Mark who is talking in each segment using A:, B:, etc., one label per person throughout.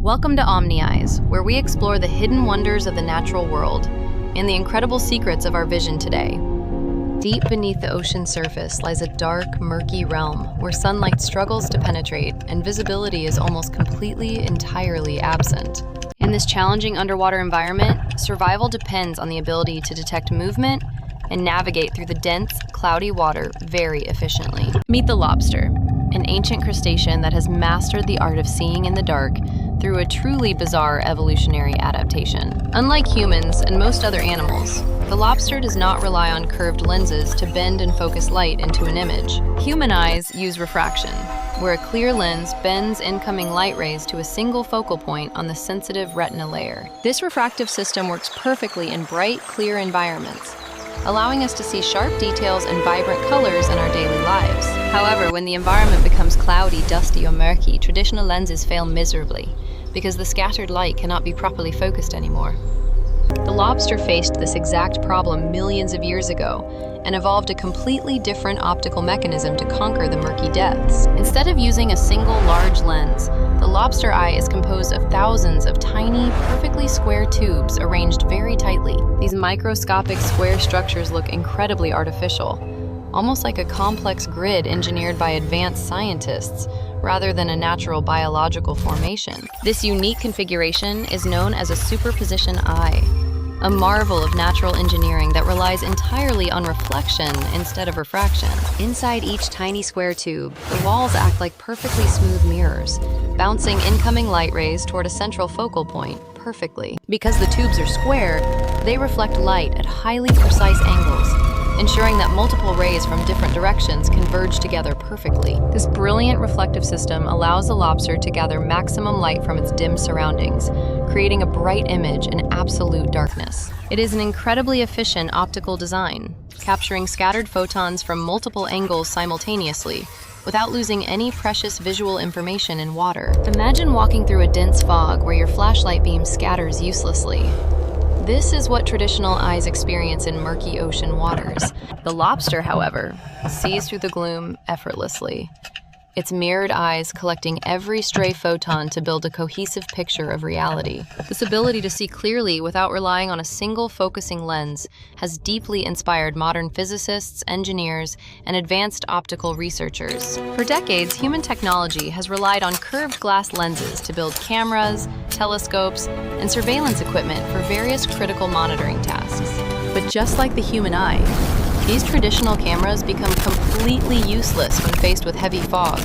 A: Welcome to Omni Eyes, where we explore the hidden wonders of the natural world and the incredible secrets of our vision today. Deep beneath the ocean's surface lies a dark, murky realm where sunlight struggles to penetrate and visibility is almost entirely absent. In this challenging underwater environment, survival depends on the ability to detect movement and navigate through the dense, cloudy water very efficiently. Meet the lobster, an ancient crustacean that has mastered the art of seeing in the dark through a truly bizarre evolutionary adaptation. Unlike humans and most other animals, the lobster does not rely on curved lenses to bend and focus light into an image. Human eyes use refraction, where a clear lens bends incoming light rays to a single focal point on the sensitive retina layer. This refractive system works perfectly in bright, clear environments, allowing us to see sharp details and vibrant colors in our daily lives. However, when the environment becomes cloudy, dusty, or murky, traditional lenses fail miserably because the scattered light cannot be properly focused anymore. The lobster faced this exact problem millions of years ago and evolved a completely different optical mechanism to conquer the murky depths. Instead of using a single large lens, the lobster eye is composed of thousands of tiny, perfectly square tubes arranged very tightly. These microscopic square structures look incredibly artificial, almost like a complex grid engineered by advanced scientists rather than a natural biological formation. This unique configuration is known as a superposition eye, a marvel of natural engineering that relies entirely on reflection instead of refraction. Inside each tiny square tube, the walls act like perfectly smooth mirrors, bouncing incoming light rays toward a central focal point perfectly. Because the tubes are square, they reflect light at highly precise angles, ensuring that multiple rays from different directions converge together perfectly. This brilliant reflective system allows the lobster to gather maximum light from its dim surroundings, creating a bright image in absolute darkness. It is an incredibly efficient optical design, capturing scattered photons from multiple angles simultaneously, without losing any precious visual information in water. Imagine walking through a dense fog where your flashlight beam scatters uselessly. This is what traditional eyes experience in murky ocean waters. The lobster, however, sees through the gloom effortlessly, its mirrored eyes collecting every stray photon to build a cohesive picture of reality. This ability to see clearly without relying on a single focusing lens has deeply inspired modern physicists, engineers, and advanced optical researchers. For decades, human technology has relied on curved glass lenses to build cameras, telescopes, and surveillance equipment for various critical monitoring tasks. But just like the human eye, these traditional cameras become completely useless when faced with heavy fog,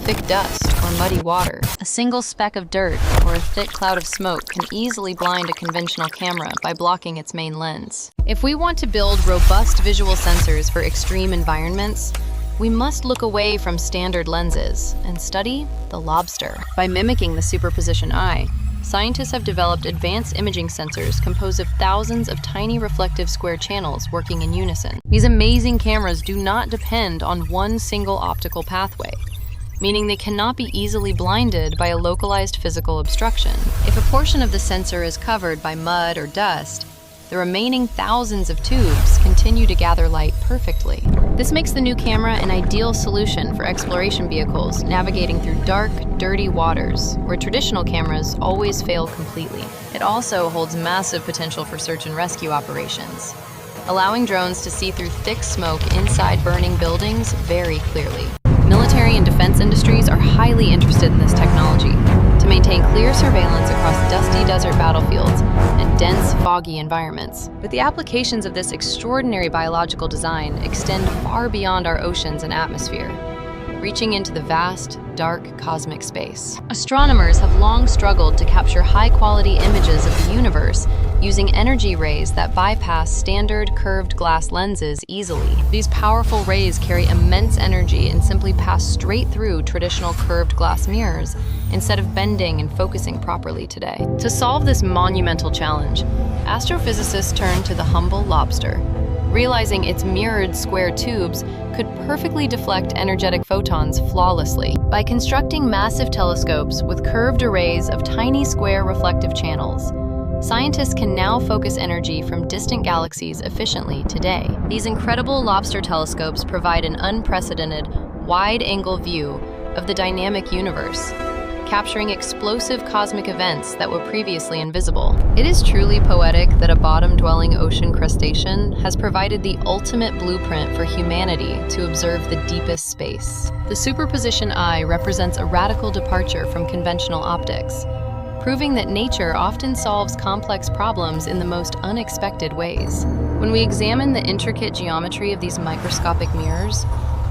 A: thick dust, or muddy water. A single speck of dirt or a thick cloud of smoke can easily blind a conventional camera by blocking its main lens. If we want to build robust visual sensors for extreme environments, we must look away from standard lenses and study the lobster. By mimicking the superposition eye, scientists have developed advanced imaging sensors composed of thousands of tiny reflective square channels working in unison. These amazing cameras do not depend on one single optical pathway, meaning they cannot be easily blinded by a localized physical obstruction. If a portion of the sensor is covered by mud or dust, the remaining thousands of tubes continue to gather light perfectly. This makes the new camera an ideal solution for exploration vehicles navigating through dark, dirty waters, where traditional cameras always fail completely. It also holds massive potential for search and rescue operations, allowing drones to see through thick smoke inside burning buildings very clearly. Military and defense industries are highly interested in this technology to maintain clear surveillance across dusty desert battlefields and dense, foggy environments. But the applications of this extraordinary biological design extend far beyond our oceans and atmosphere, reaching into the vast, dark cosmic space. Astronomers have long struggled to capture high-quality images of the universe using energy rays that bypass standard curved glass lenses easily. These powerful rays carry immense energy and simply pass straight through traditional curved glass mirrors instead of bending and focusing properly today. To solve this monumental challenge, astrophysicists turned to the humble lobster, realizing its mirrored square tubes could perfectly deflect energetic photons flawlessly. By constructing massive telescopes with curved arrays of tiny square reflective channels, scientists can now focus energy from distant galaxies efficiently today. These incredible lobster telescopes provide an unprecedented, wide-angle view of the dynamic universe, capturing explosive cosmic events that were previously invisible. It is truly poetic that a bottom-dwelling ocean crustacean has provided the ultimate blueprint for humanity to observe the deepest space. The superposition eye represents a radical departure from conventional optics, proving that nature often solves complex problems in the most unexpected ways. When we examine the intricate geometry of these microscopic mirrors,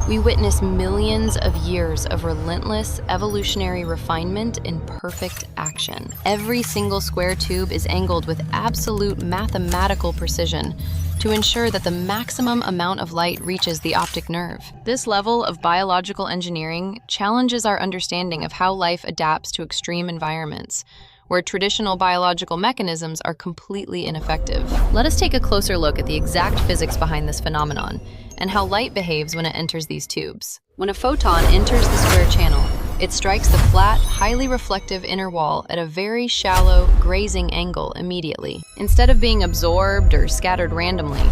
A: we witness millions of years of relentless evolutionary refinement in perfect action. Every single square tube is angled with absolute mathematical precision to ensure that the maximum amount of light reaches the optic nerve. This level of biological engineering challenges our understanding of how life adapts to extreme environments, where traditional biological mechanisms are completely ineffective. Let us take a closer look at the exact physics behind this phenomenon and how light behaves when it enters these tubes. When a photon enters the square channel, it strikes the flat, highly reflective inner wall at a very shallow, grazing angle immediately. Instead of being absorbed or scattered randomly,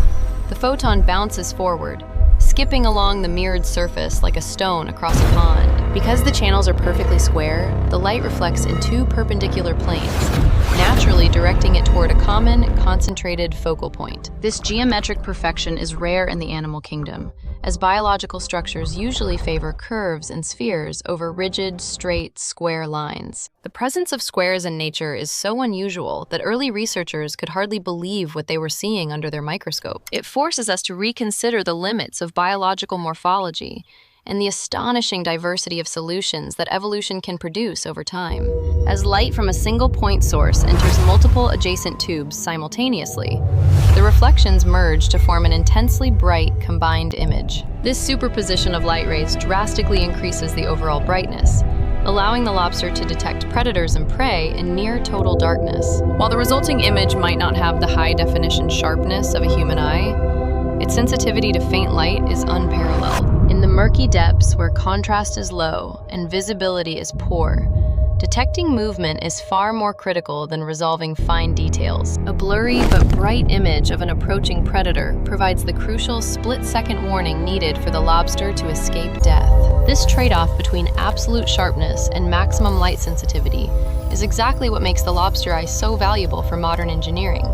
A: the photon bounces forward, skipping along the mirrored surface like a stone across a pond. Because the channels are perfectly square, the light reflects in two perpendicular planes, naturally directing it toward a common, concentrated focal point. This geometric perfection is rare in the animal kingdom, as biological structures usually favor curves and spheres over rigid, straight, square lines. The presence of squares in nature is so unusual that early researchers could hardly believe what they were seeing under their microscope. It forces us to reconsider the limits of biological morphology and the astonishing diversity of solutions that evolution can produce over time. As light from a single point source enters multiple adjacent tubes simultaneously, the reflections merge to form an intensely bright combined image. This superposition of light rays drastically increases the overall brightness, allowing the lobster to detect predators and prey in near total darkness. While the resulting image might not have the high-definition sharpness of a human eye, its sensitivity to faint light is unparalleled. In the murky depths where contrast is low and visibility is poor, detecting movement is far more critical than resolving fine details. A blurry but bright image of an approaching predator provides the crucial split-second warning needed for the lobster to escape death. This trade-off between absolute sharpness and maximum light sensitivity is exactly what makes the lobster eye so valuable for modern engineering.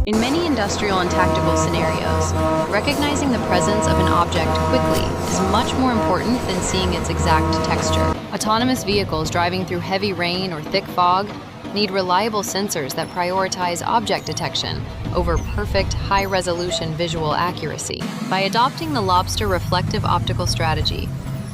A: In many industrial and tactical scenarios, recognizing the presence of an object quickly is much more important than seeing its exact texture. Autonomous vehicles driving through heavy rain or thick fog need reliable sensors that prioritize object detection over perfect, high-resolution visual accuracy. By adopting the lobster reflective optical strategy,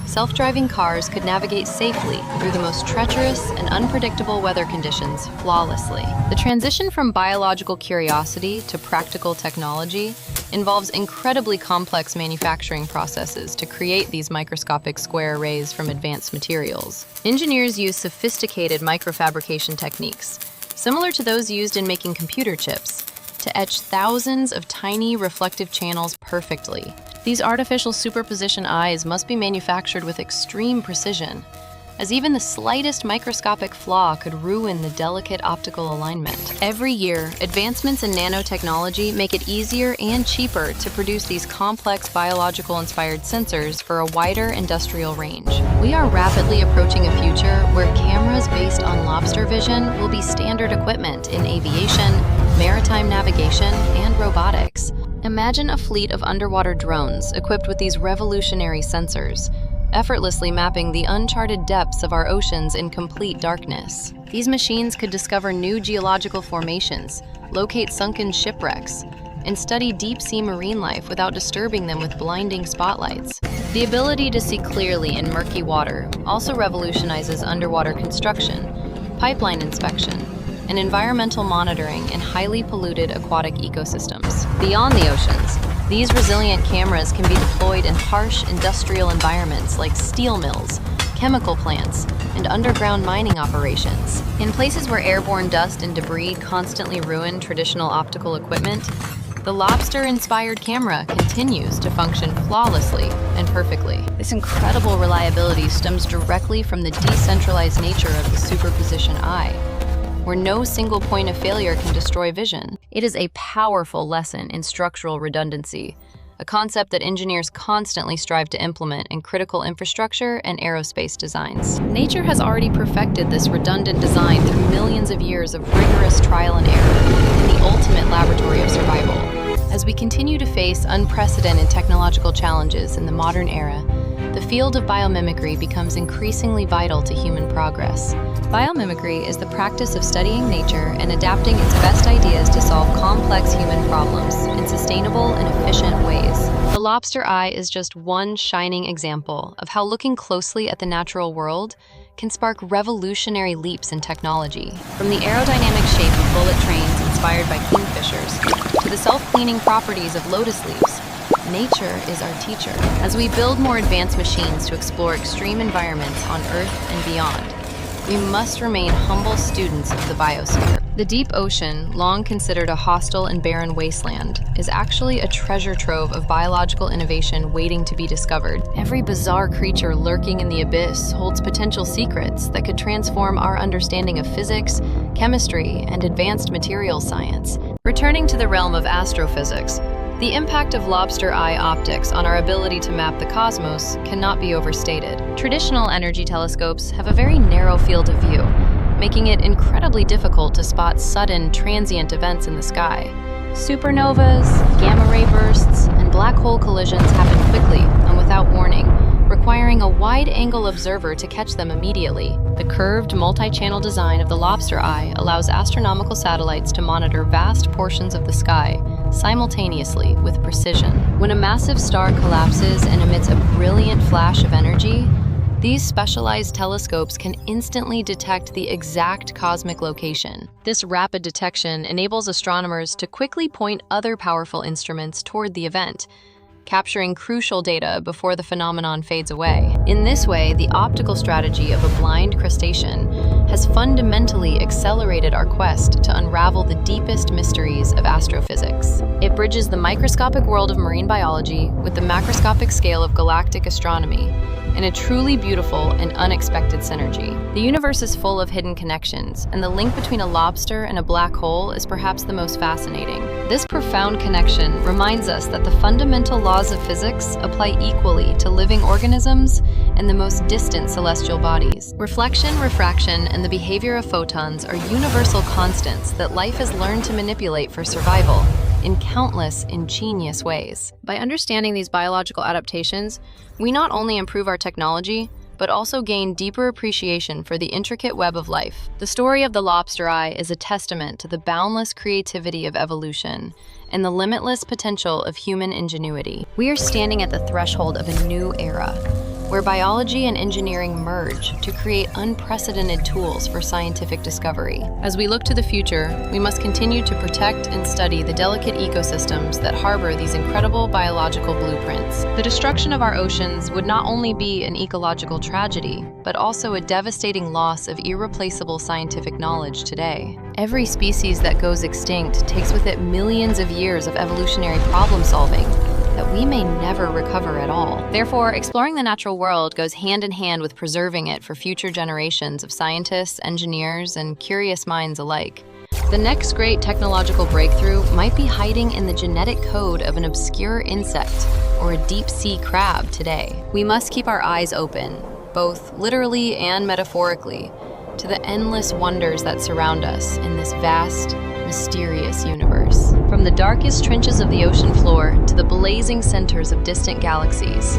A: self-driving cars could navigate safely through the most treacherous and unpredictable weather conditions flawlessly. The transition from biological curiosity to practical technology involves incredibly complex manufacturing processes to create these microscopic square arrays from advanced materials. Engineers use sophisticated microfabrication techniques, similar to those used in making computer chips, to etch thousands of tiny reflective channels perfectly. These artificial superposition eyes must be manufactured with extreme precision, as even the slightest microscopic flaw could ruin the delicate optical alignment. Every year, advancements in nanotechnology make it easier and cheaper to produce these complex biological-inspired sensors for a wider industrial range. We are rapidly approaching a future where cameras based on lobster vision will be standard equipment in aviation, maritime navigation, and robotics. Imagine a fleet of underwater drones equipped with these revolutionary sensors, effortlessly mapping the uncharted depths of our oceans in complete darkness. These machines could discover new geological formations, locate sunken shipwrecks, and study deep-sea marine life without disturbing them with blinding spotlights. The ability to see clearly in murky water also revolutionizes underwater construction, pipeline inspection, and environmental monitoring in highly polluted aquatic ecosystems. Beyond the oceans, these resilient cameras can be deployed in harsh industrial environments like steel mills, chemical plants, and underground mining operations. In places where airborne dust and debris constantly ruin traditional optical equipment, the lobster-inspired camera continues to function flawlessly and perfectly. This incredible reliability stems directly from the decentralized nature of the superposition eye, where no single point of failure can destroy vision. It is a powerful lesson in structural redundancy, a concept that engineers constantly strive to implement in critical infrastructure and aerospace designs. Nature has already perfected this redundant design through millions of years of rigorous trial and error in the ultimate laboratory of survival. As we continue to face unprecedented technological challenges in the modern era, the field of biomimicry becomes increasingly vital to human progress. Biomimicry is the practice of studying nature and adapting its best ideas to solve complex human problems in sustainable and efficient ways. The lobster eye is just one shining example of how looking closely at the natural world can spark revolutionary leaps in technology. From the aerodynamic shape of bullet trains inspired by kingfishers to the self-cleaning properties of lotus leaves, nature is our teacher. As we build more advanced machines to explore extreme environments on Earth and beyond, we must remain humble students of the biosphere. The deep ocean, long considered a hostile and barren wasteland, is actually a treasure trove of biological innovation waiting to be discovered. Every bizarre creature lurking in the abyss holds potential secrets that could transform our understanding of physics, chemistry, and advanced materials science. Returning to the realm of astrophysics, the impact of lobster eye optics on our ability to map the cosmos cannot be overstated. Traditional energy telescopes have a very narrow field of view, making it incredibly difficult to spot sudden, transient events in the sky. Supernovas, gamma-ray bursts, and black hole collisions happen quickly and without warning, requiring a wide-angle observer to catch them immediately. The curved, multi-channel design of the lobster eye allows astronomical satellites to monitor vast portions of the sky simultaneously with precision. When a massive star collapses and emits a brilliant flash of energy, these specialized telescopes can instantly detect the exact cosmic location. This rapid detection enables astronomers to quickly point other powerful instruments toward the event, capturing crucial data before the phenomenon fades away. In this way, the optical strategy of a blind crustacean has fundamentally accelerated our quest to unravel the deepest mysteries of astrophysics. It bridges the microscopic world of marine biology with the macroscopic scale of galactic astronomy, in a truly beautiful and unexpected synergy. The universe is full of hidden connections, and the link between a lobster and a black hole is perhaps the most fascinating. This profound connection reminds us that the fundamental laws of physics apply equally to living organisms and the most distant celestial bodies. Reflection, refraction, and the behavior of photons are universal constants that life has learned to manipulate for survival in countless ingenious ways. By understanding these biological adaptations, we not only improve our technology, but also gain deeper appreciation for the intricate web of life. The story of the lobster eye is a testament to the boundless creativity of evolution and the limitless potential of human ingenuity. We are standing at the threshold of a new era, where biology and engineering merge to create unprecedented tools for scientific discovery. As we look to the future, we must continue to protect and study the delicate ecosystems that harbor these incredible biological blueprints. The destruction of our oceans would not only be an ecological tragedy, but also a devastating loss of irreplaceable scientific knowledge today. Every species that goes extinct takes with it millions of years of evolutionary problem solving that we may never recover at all. Therefore, exploring the natural world goes hand in hand with preserving it for future generations of scientists, engineers, and curious minds alike. The next great technological breakthrough might be hiding in the genetic code of an obscure insect or a deep-sea crab today. We must keep our eyes open, both literally and metaphorically, to the endless wonders that surround us in this vast, mysterious universe. From the darkest trenches of the ocean floor to the blazing centers of distant galaxies,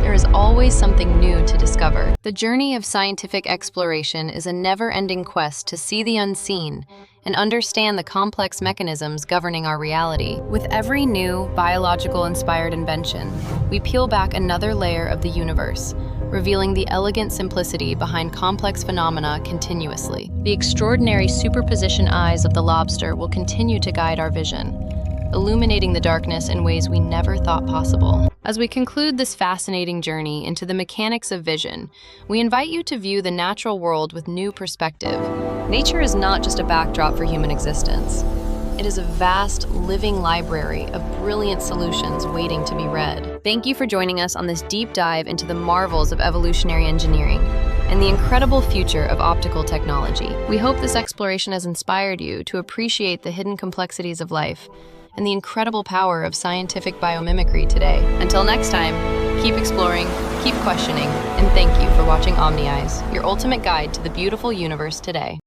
A: there is always something new to discover. The journey of scientific exploration is a never-ending quest to see the unseen and understand the complex mechanisms governing our reality. With every new, biological-inspired invention, we peel back another layer of the universe, revealing the elegant simplicity behind complex phenomena continuously. The extraordinary superposition eyes of the lobster will continue to guide our vision, illuminating the darkness in ways we never thought possible. As we conclude this fascinating journey into the mechanics of vision, we invite you to view the natural world with new perspective. Nature is not just a backdrop for human existence. It is a vast, living library of brilliant solutions waiting to be read. Thank you for joining us on this deep dive into the marvels of evolutionary engineering and the incredible future of optical technology. We hope this exploration has inspired you to appreciate the hidden complexities of life and the incredible power of scientific biomimicry today. Until next time, keep exploring, keep questioning, and thank you for watching Omni Eyes, your ultimate guide to the beautiful universe today.